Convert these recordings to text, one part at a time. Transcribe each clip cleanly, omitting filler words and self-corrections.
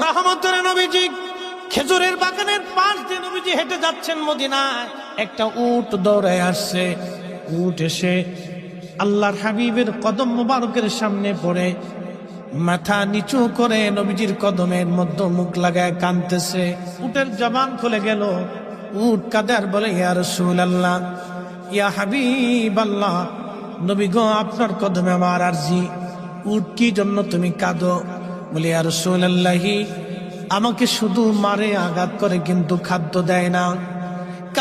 রহমতের নবীজি খেজুরের বাগানের পাশ দিয়ে নবীজি হেঁটে যাচ্ছেন মদিনায়। একটা উট দৌড়ে আসছে। উট এসে আল্লাহর হাবিবের কদম মোবারকের সামনে পড়ে মাথা নিচু করে নবীজির কদমের মধ্যে মুখ লাগায় কাঁদতেছে। উটের জবান খুলে গেল। উট কাঁদে আর বলে, ইয়া রাসূলুল্লাহ, ইয়া হাবিবাল্লাহ, নবী গো, আপনার কদমে আমার আরজি। উট কি জন্য তুমি কাঁদো? বলে, ইয়া রাসূলুল্লাহি, আমাকে শুধু মারে, আঘাত করে, কিন্তু খাদ্য দেয় না,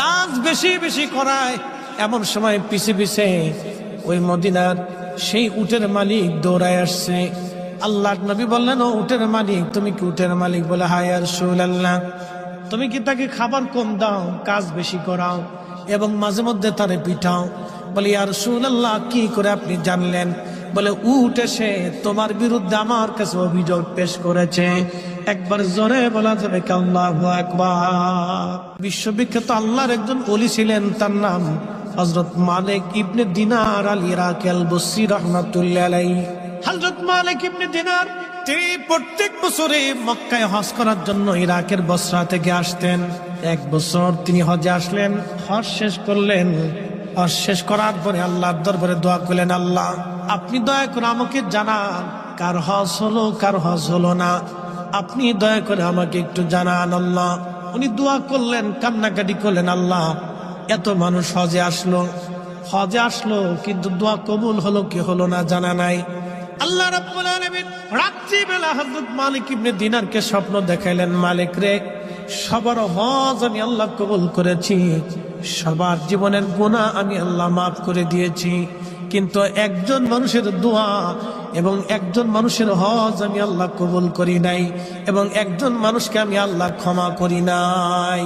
কাজ বেশি বেশি করায়। এমন সময় পিছে পিছে ওই মদিনার সেই উটের মালিক দৌড়ায় আসছে। আল্লাহর নবী বললেন, ও উটের মালিক, তুমি কি উটের মালিক? বলে, হ্যাঁ ইয়া রাসূলুল্লাহ। তুমি কি তাকে খাবার কম দাও, কাজ বেশি করাও এবং মাঝে মধ্যে তারে পিঠাও? বলে, ইয়া রাসূলুল্লাহ, কি করে আপনি জানলেন? বলে, উট এসে তোমার বিরুদ্ধে আমার কাছে অভিযোগ পেশ করেছে। একবার জোরে বলা যাবে কি আল্লাহু আকবার? বিশ্ববিখ্যাত আল্লাহর একজন ওলি ছিলেন, তার নাম হযরত মালিক ইবনে দিনার আল ইরাকি আল বসরি রাহমাতুল্লাহ আলাইহি। হযরত মালিক ইবনে দিনার তিনি প্রত্যেক বছরে মক্কায় হজ করার জন্য ইরাকের বসরা থেকে আসতেন। এক বছর তিনি হজে আসলেন, হজ শেষ করলেন। হজ শেষ করার পরে আল্লাহর দরবারে দোয়া করলেন, আল্লাহ, আপনি দয়া করে আমাকে জানান কার হজ হলো, কার হজ হলো না। আপনি দয়া করে আমাকে একটু জানান আল্লাহ। উনি দোয়া করলেন, কান্নাকাটি করলেন, আল্লাহ, এত মানুষ হজে আসলো, কিন্তু দোয়া কবুল হলো কি হলো না জানা নাই। আল্লাহ রাব্বুল আলামিন রাত্রিবেলা হযরত মালিক ইবনে দিনারকে স্বপ্ন দেখাইলেন, মালিক রে, সবার হজ আমি আল্লাহ কবুল করেছি, সবার জীবনের গুনাহ আমি আল্লাহ মাফ করে দিয়েছি, কিন্তু একজন মানুষের দোয়া এবং একজন মানুষের হজ আমি আল্লাহ কবুল করি নাই, এবং একজন মানুষকে আমি আল্লাহ ক্ষমা করি নাই।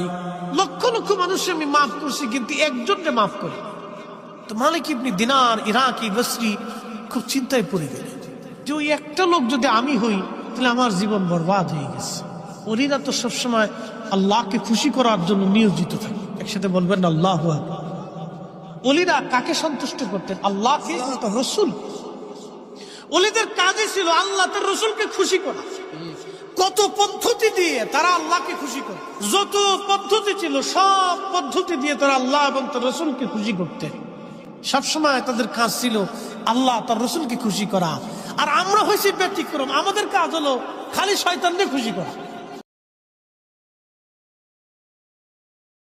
লক্ষ লক্ষ মানুষ আমি মাফ করছি, কিন্তু একজনকে মাফ করি। তো মালিক ইবনে দিনার ইরাকি বসরি খুব চিন্তায় পড়ে গেলেন যে ওই একটা লোক যদি আমি হই, তাহলে আমার জীবন বরবাদ হয়ে গেছে। ওরা তো সবসময় আল্লাহকে খুশি করার জন্য নিয়োজিত থাকে। একসাথে বলবেন আল্লাহু আকবার। ওলিরা কাকে সন্তুষ্ট করতেন? আল্লাহকে, রসুল। ওলিদের কাজই ছিল আল্লাহ তার রসুলকে খুশি করা। কত পদ্ধতি দিয়ে তারা আল্লাহকে খুশি করে, যত পদ্ধতি ছিল সব পদ্ধতি দিয়ে তারা আল্লাহ এবং তার রসুলকে খুশি করতেন। সবসময় তাদের কাজ ছিল আল্লাহ তার রসুলকে খুশি করা। আর আমরা হয়েছি ব্যতিক্রম, আমাদের কাজ হলো খালি শয়তানকে খুশি করা।